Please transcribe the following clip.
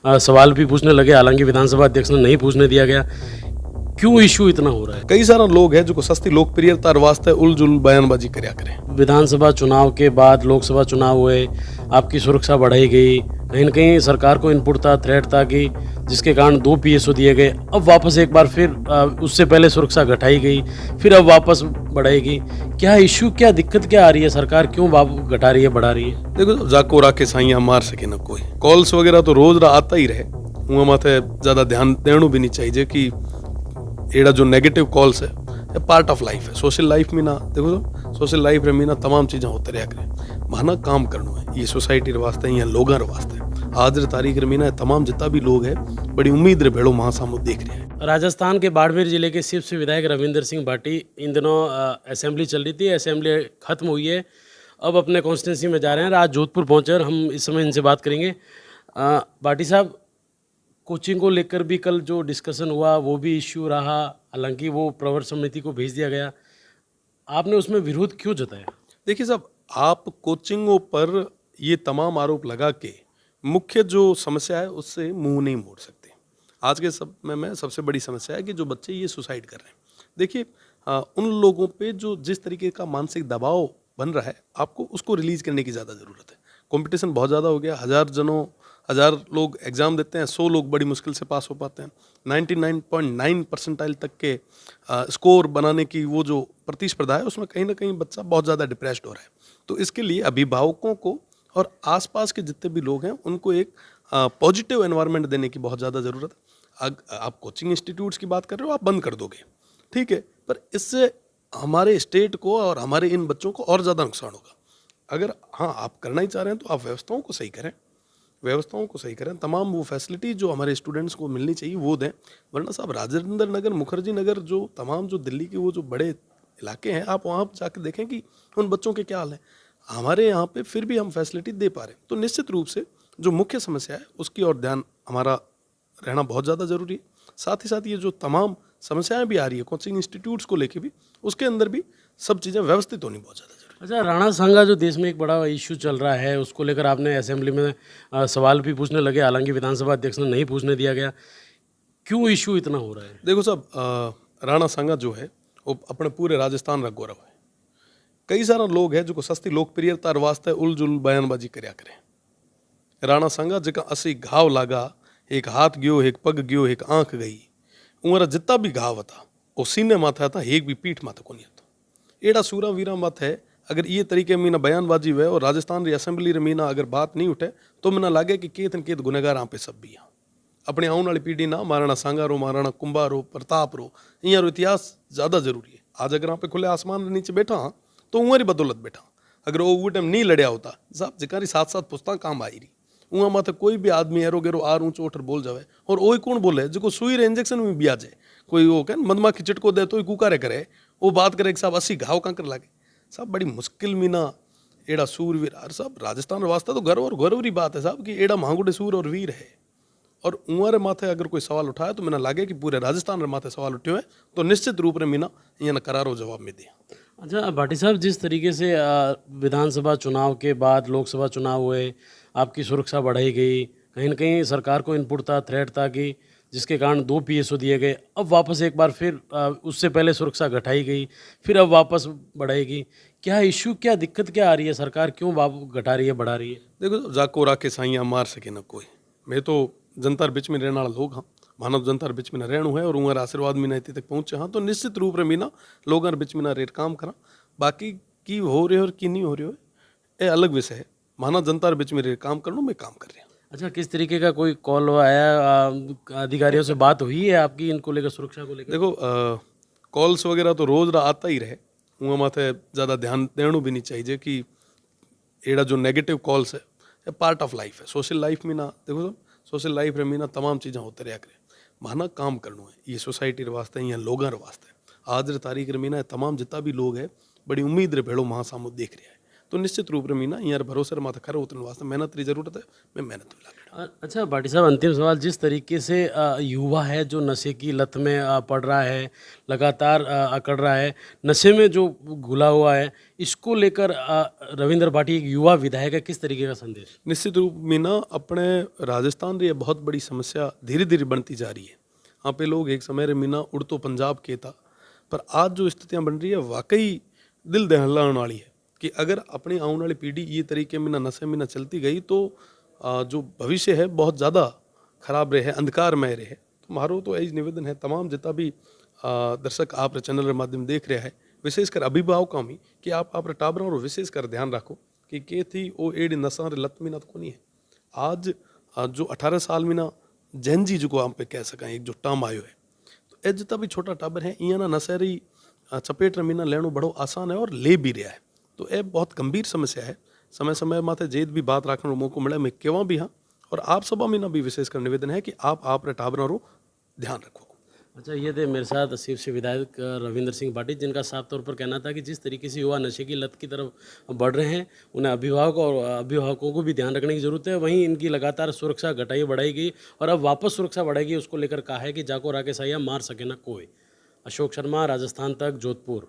सवाल भी पूछने लगे, हालांकि विधानसभा अध्यक्ष ने नहीं पूछने दिया गया। क्यों इशू इतना हो रहा है? कई सारा लोग है जो सस्ती लोकप्रियता वास्ते उलझुल बयानबाजी કર્યા करे। विधानसभा चुनाव के बाद लोकसभा चुनाव हुए, आपकी सुरक्षा बढ़ाई गई, कहीं न कहीं सरकार को इनपुट था, थ्रेट था कि जिसके कारण 2 पीएसओ दिए गए। अब वापस एक बार फिर उससे पहले सुरक्षा घटाई गई, फिर अब वापस बढ़ाएगी। क्या इशू, क्या दिक्कत क्या आ रही है? सरकार क्यों घटा रही है, बढ़ा रही है? देखो जाको राखे साइया मार सके न कोई। कॉल्स वगैरह तो रोज आता ही रहे, हुआ माथे ज्यादा ध्यान देना भी नहीं चाहिए कि एड़ा जो नेगेटिव कॉल्स है ये पार्ट ऑफ लाइफ है। सोशल लाइफ में ना देखो तो सोशल लाइफ में ना तमाम चीज़ें होते रहा करें। माना काम करना है, ये सोसाइटी रे वास्ते या लोगों रे वास्ते। आज रे तारीख में ना तमाम जितना भी लोग है बड़ी उम्मीद रे भेड़ो महासामू देख रहे हैं। राजस्थान के बाड़मेर जिले के सिर्फ से विधायक रविंदर सिंह भाटी इन दिनों असेंबली चल रही थी, असेंबली खत्म हुई है, अब अपने कॉन्स्टिट्यूंसी में जा रहे हैं। आज जोधपुर पहुंचे और हम इस समय इनसे बात करेंगे। भाटी साहब, कोचिंग को लेकर भी कल जो डिस्कशन हुआ वो भी इश्यू रहा, हालांकि वो प्रवर समिति को भेज दिया गया। आपने उसमें विरोध क्यों जताया? देखिए साहब, आप कोचिंगों पर ये तमाम आरोप लगा के मुख्य जो समस्या है उससे मुंह नहीं मोड़ सकते। आज के समय में सबसे बड़ी समस्या है कि जो बच्चे ये सुसाइड कर रहे हैं। देखिए उन लोगों पे जो जिस तरीके का मानसिक दबाव बन रहा है, आपको उसको रिलीज करने की ज़्यादा ज़रूरत है। कंपटीशन बहुत ज़्यादा हो गया। 1000 लोग एग्ज़ाम देते हैं, 100 लोग बड़ी मुश्किल से पास हो पाते हैं। 99.9 परसेंटाइल तक के स्कोर बनाने की वो जो प्रतिस्पर्धा है उसमें कहीं ना कहीं बच्चा बहुत ज़्यादा डिप्रेस्ड हो रहा है। तो इसके लिए अभिभावकों को और आसपास के जितने भी लोग हैं उनको एक पॉजिटिव एनवायरनमेंट देने की बहुत ज़्यादा ज़रूरत है। आप कोचिंग इंस्टीट्यूट्स की बात कर रहे हो, आप बंद कर दोगे, ठीक है, पर इससे हमारे स्टेट को और हमारे इन बच्चों को और ज़्यादा नुकसान होगा। अगर हाँ आप करना ही चाह रहे हैं तो आप व्यवस्थाओं को सही करें, व्यवस्थाओं को सही करें, तमाम वो फैसिलिटी जो हमारे स्टूडेंट्स को मिलनी चाहिए वो दें। वरना साहब राजेंद्र नगर, मुखर्जी नगर, जो तमाम जो दिल्ली के वो जो बड़े इलाके हैं, आप वहाँ जाकर देखें कि उन बच्चों के क्या हाल है। हमारे यहाँ पे फिर भी हम फैसिलिटी दे पा रहे हैं। तो निश्चित रूप से जो मुख्य समस्या है उसकी ओर ध्यान हमारा रहना बहुत ज़्यादा ज़रूरी है। साथ ही साथ ये जो तमाम समस्याएं भी आ रही है कोचिंग इंस्टीट्यूट्स को लेके भी, उसके अंदर भी सब चीज़ें व्यवस्थित होनी बहुत ज़्यादा जरूरी अच्छा, राणा सांगा जो देश में एक बड़ा इशू चल रहा है, उसको लेकर आपने असेंबली में सवाल भी पूछने लगे, हालांकि विधानसभा अध्यक्ष ने नहीं पूछने दिया गया। क्यों इशू इतना हो रहा है? देखो साहब, राणा सांगा जो है वो अपने पूरे राजस्थान का गौरव है। कई सारा लोग है जो सस्ती लोकप्रियता वास्ते उलझुल बयानबाजी કર્યા करे। राणा सांगा जेका 80 घाव लागा, एक हाथ गयो, एक पग गयो, एक आंख गई, उमरा जितना भी घाव था वो सीने माथे था, एक भी पीठ माथे को नहीं था। एड़ा सूरा वीरा मत है। अगर ये तरीके मीना बयानबाजी हुए और राजस्थान री असेंबली रे मीना अगर बात नहीं उठे तो मना लागे कि केत न केत गुनेगार यहाँ पे सब भी हैं। अपनी आने वाली पीढ़ी ना महाराणा सांगा रो, महाराणा कुंभा रो, प्रताप रो, यहाँ रो इतिहास ज़्यादा जरूरी है। आज अगर यहाँ पे खुले आसमान के नीचे बैठा हाँ तो उमरी बदौलत बैठा। अगर वो टाइम नहीं लड़िया होता साहब जिकारी साथ साथ पुस्ता काम आई रही, वहाँ माथे कोई भी आदमी एरो गेरो आर ऊँचो उठर बोल जावे। और वही कौन बोले जो सुई रे इंजेक्शन में भी आ जाए, कोई वो कह मधमाखी चिटको दे तो कुकारे करे, वो बात करे कि साहब 80 घाव कांकर लागे। साहब बड़ी मुश्किल मीना एड़ा सूरवीर और साहब राजस्थान वास्ता तो गर्व और गौरव की बात है साहब कि एड़ा महागुड़े सूर और वीर है। और उमरे माथे अगर कोई सवाल उठाए तो मैंने लागे कि पूरे राजस्थान रे माथे सवाल उठे हुए तो निश्चित रूप में मीना यहाँ करारो जवाब में दिया। अच्छा भाटी साहब, जिस तरीके से विधानसभा चुनाव के बाद लोकसभा चुनाव हुए, आपकी सुरक्षा बढ़ाई गई, कहीं न कहीं सरकार को इनपुट था, थ्रेट था कि जिसके कारण 2 पीएसओ दिए गए। अब वापस एक बार फिर उससे पहले सुरक्षा घटाई गई, फिर अब वापस बढ़ाएगी। क्या इशू, क्या दिक्कत क्या आ रही है? सरकार क्यों घटा रही है, बढ़ा रही है? देखो जाको राखे साइया मार सके न कोई। मैं तो जनता बीच में रहने वाला लोग हाँ, मानव जनता बीच में न रहणु है और उमर आशीर्वाद में इतने तक पहुँचे हाँ तो निश्चित रूप में मीना लोगों बीच में रेट काम करा। बाकी की हो रहे हो और की नहीं हो रहे हो ये अलग विषय है। मानव जनता बीच में रेट काम करना मैं काम कर रहा हूँ। अच्छा, किस तरीके का कोई कॉल आया, अधिकारियों से बात हुई है आपकी इनको लेकर, सुरक्षा को लेकर? देखो कॉल्स वगैरह तो रोज आता ही रहे, वहाँ माथे ज़्यादा ध्यान देना भी नहीं चाहिए कि एड़ा जो नेगेटिव कॉल्स है ये पार्ट ऑफ लाइफ है। सोशल लाइफ में ना देखो सोशल लाइफ में ना तमाम चीज़ें होते रहा करें। माना काम करना है, ये सोसाइटी रे वास्ते या लोगों रे वास्ते। आज रे तारीख में ना तमाम जितना भी लोग है बड़ी उम्मीद रे भेड़ो महासामू देख रहा है। तो निश्चित रूप से मीना यार भरोसे माता खरा उतरने वास्ते मेहनत की जरूरत है। मैं मेहनत भी लगा। अच्छा भाटी साहब, अंतिम सवाल, जिस तरीके से युवा है जो नशे की लत में पड़ रहा है, लगातार अकड़ रहा है, नशे में जो घुला हुआ है, इसको लेकर रविंद्र भाटी एक युवा विधायक है, किस तरीके का संदेश? निश्चित रूप मीना अपने राजस्थान री ये बहुत बड़ी समस्या धीरे धीरे बनती जा रही है। यहाँ पे लोग एक समय रे मीना उड़तो पंजाब के था, पर आज जो स्थितियाँ बन रही है वाकई दिल दहलाने वाली है कि अगर अपनी आने वाली पीढ़ी ये तरीके में नशे में चलती गई तो जो भविष्य है बहुत ज़्यादा खराब रहे, अंधकारमय रहे। तो मारो तो यही निवेदन है तमाम जितना भी दर्शक आप चैनल के माध्यम देख रहे हैं, विशेषकर अभिभावकों में, कि आप टाबरों और विशेषकर ध्यान रखो कि के थी वो एड नशा रे लत में ना तो नहीं है। आज जो 18 साल में ना जैनजी जो को हम पे कह सकें, एक जो टर्म आयो है, तो ए जितना भी छोटा टाबर है इं ना नशेरी चपेट मीना लेना बड़ो आसान है और ले भी रहा है। तो यह बहुत गंभीर समस्या है। समय समय माथे जेद भी बात रखने मौको मिले मैं केवा भी हाँ, और आप सभा में ना भी विशेषकर निवेदन है कि आप रे टाबरों रो ध्यान रखो। अच्छा, ये थे मेरे साथ शिव से विधायक रविंद्र सिंह भाटी, जिनका साफ तौर पर कहना था कि जिस तरीके से युवा नशे की लत की तरफ बढ़ रहे हैं, उन्हें अभिभावकों को भी ध्यान रखने की जरूरत है। वहीं इनकी लगातार सुरक्षा घटाई बढ़ाई गई और अब वापस सुरक्षा बढ़ाएगी, उसको लेकर कहा है कि जाको राकेश आया मार सके ना कोई। अशोक शर्मा, राजस्थान तक, जोधपुर।